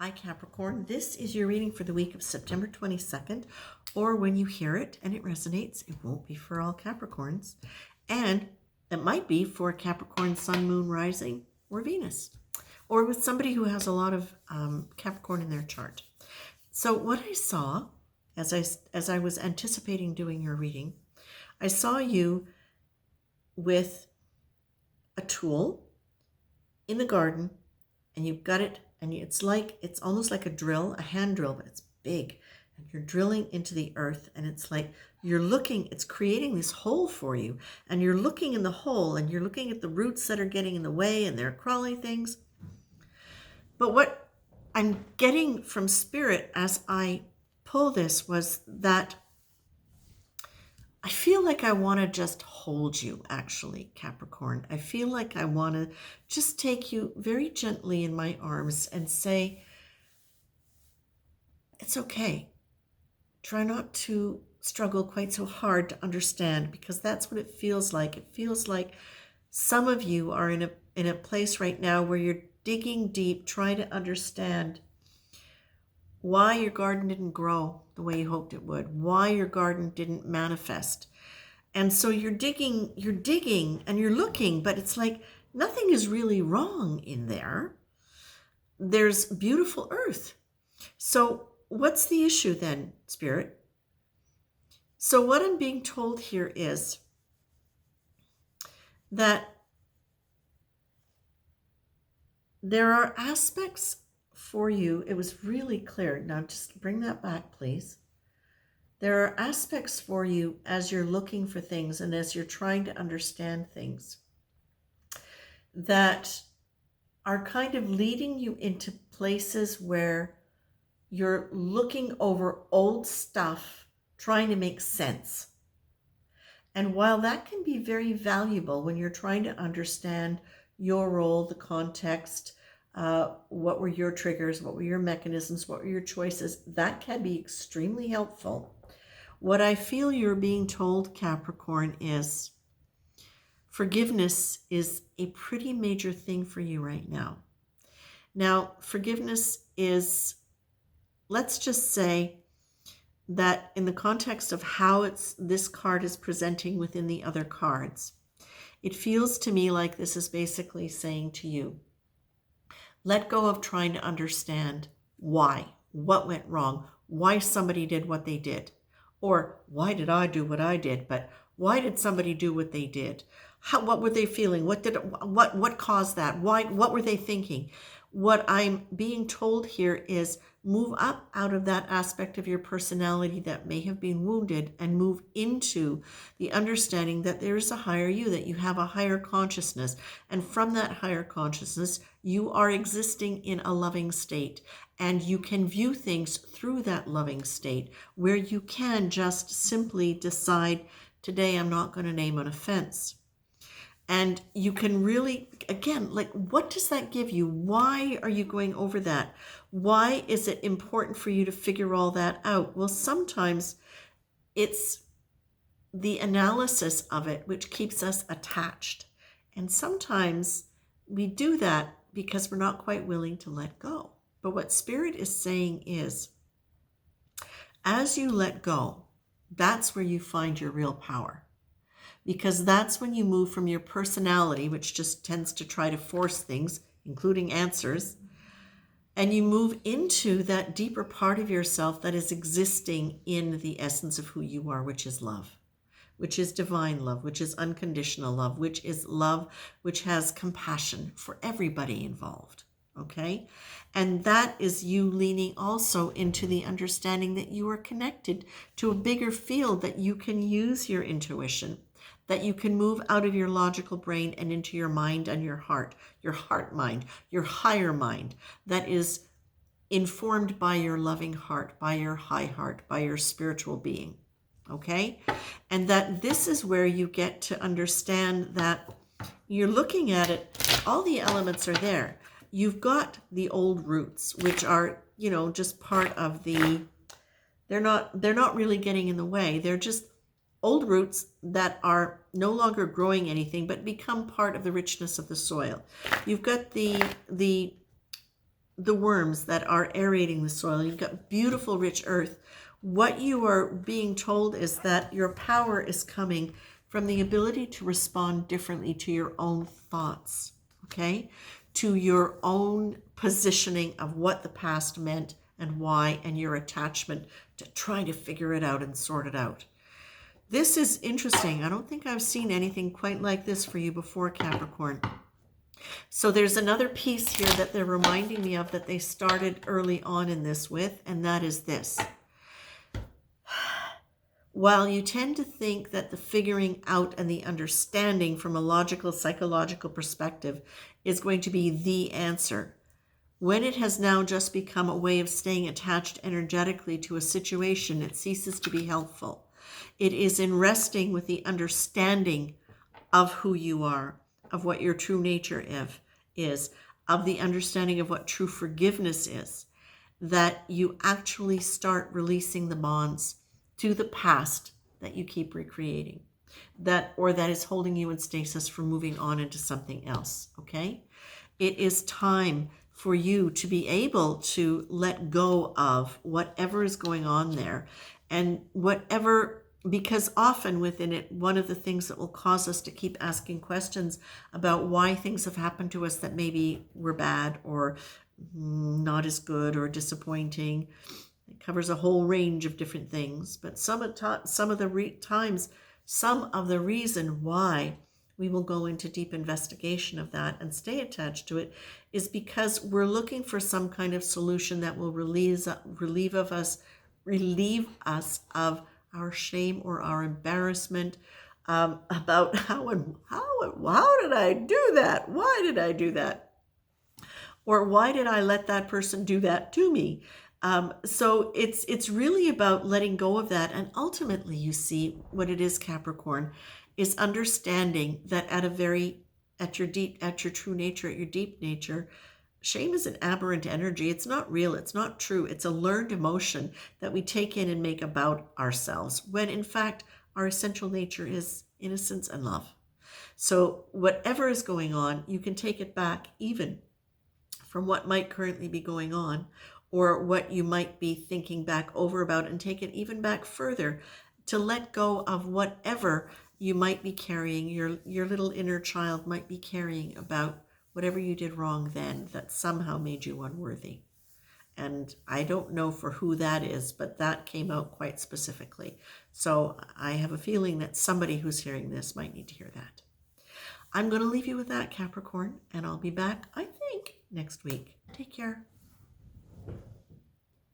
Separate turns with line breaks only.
Hi Capricorn, this is your reading for the week of September 22nd, or when you hear it and it resonates, it won't be for all Capricorns, and it might be for Capricorn, Sun, Moon, Rising, or Venus, or with somebody who has a lot of Capricorn in their chart. So what I saw, as I was anticipating doing your reading, I saw you with a tool in the garden, and you've got it, and it's almost like a drill, a hand drill, but it's big, and you're drilling into the earth, and it's like it's creating this hole for you, and you're looking in the hole, and you're looking at the roots that are getting in the way, and they're crawling things. But what I'm getting from Spirit as I pull this was that I feel like I want to just hold you, actually, Capricorn. I feel like I want to just take you very gently in my arms and say, it's okay. Try not to struggle quite so hard to understand, because that's what it feels like. It feels like some of you are in a place right now where you're digging deep, trying to understand why your garden didn't grow the way you hoped it would, why your garden didn't manifest. And so you're digging and you're looking, but it's like nothing is really wrong in there. There's beautiful earth. So what's the issue then, Spirit? So what I'm being told here is that there are aspects for you. It was really clear. Now just bring that back, please. There are aspects for you as you're looking for things and as you're trying to understand things that are kind of leading you into places where you're looking over old stuff, trying to make sense. And while that can be very valuable when you're trying to understand your role, the context, what were your triggers, what were your mechanisms, what were your choices, that can be extremely helpful. What I feel you're being told, Capricorn, is forgiveness is a pretty major thing for you right now. Now, forgiveness is, let's just say that in the context of how this card is presenting within the other cards, it feels to me like this is basically saying to you, let go of trying to understand why, what went wrong, why somebody did what they did. Or why did I do what I did? But why did somebody do what they did? What were they feeling? What caused that? What were they thinking? What I'm being told here is move up out of that aspect of your personality that may have been wounded and move into the understanding that there is a higher you, that you have a higher consciousness. And from that higher consciousness, you are existing in a loving state. And you can view things through that loving state where you can just simply decide, today I'm not going to name an offense. And you can really, again, like, what does that give you? Why are you going over that? Why is it important for you to figure all that out? Well, sometimes it's the analysis of it which keeps us attached. And sometimes we do that because we're not quite willing to let go. But what Spirit is saying is, as you let go, that's where you find your real power. Because that's when you move from your personality, which just tends to try to force things, including answers, and you move into that deeper part of yourself that is existing in the essence of who you are, which is love, which is divine love, which is unconditional love, which is love, which has compassion for everybody involved. Okay? And that is you leaning also into the understanding that you are connected to a bigger field, that you can use your intuition, that you can move out of your logical brain and into your mind and your heart mind, your higher mind that is informed by your loving heart, by your high heart, by your spiritual being. Okay? And that this is where you get to understand that you're looking at it, all the elements are there. You've got the old roots, which are, just part of they're not really getting in the way. They're just old roots that are no longer growing anything, but become part of the richness of the soil. You've got the the worms that are aerating the soil. You've got beautiful, rich earth. What you are being told is that your power is coming from the ability to respond differently to your own thoughts, okay? To your own positioning of what the past meant and why, and your attachment to trying to figure it out and sort it out. This is interesting. I don't think I've seen anything quite like this for you before, Capricorn. So there's another piece here that they're reminding me of that they started early on in this with, and that is this. While you tend to think that the figuring out and the understanding from a logical, psychological perspective is going to be the answer, when it has now just become a way of staying attached energetically to a situation, it ceases to be helpful. It is in resting with the understanding of who you are, of what your true nature is, of the understanding of what true forgiveness is, that you actually start releasing the bonds to the past that you keep recreating, that is holding you in stasis from moving on into something else, okay? It is time for you to be able to let go of whatever is going on there, and whatever, because often within it, one of the things that will cause us to keep asking questions about why things have happened to us that maybe were bad or not as good or disappointing. It covers a whole range of different things, but some of the reason why we will go into deep investigation of that and stay attached to it is because we're looking for some kind of solution that will relieve us of our shame or our embarrassment about how did I do that? Why did I do that? Or why did I let that person do that to me? So it's really about letting go of that. And ultimately, you see what it is, Capricorn, is understanding that at your true nature, at your deep nature, shame is an aberrant energy. It's not real. It's not true. It's a learned emotion that we take in and make about ourselves, when in fact, our essential nature is innocence and love. So whatever is going on, you can take it back even from what might currently be going on, or what you might be thinking back over about, and take it even back further to let go of whatever you might be carrying, your little inner child might be carrying about whatever you did wrong then that somehow made you unworthy. And I don't know for who that is, but that came out quite specifically. So I have a feeling that somebody who's hearing this might need to hear that. I'm going to leave you with that, Capricorn, and I'll be back, I think, next week. Take care.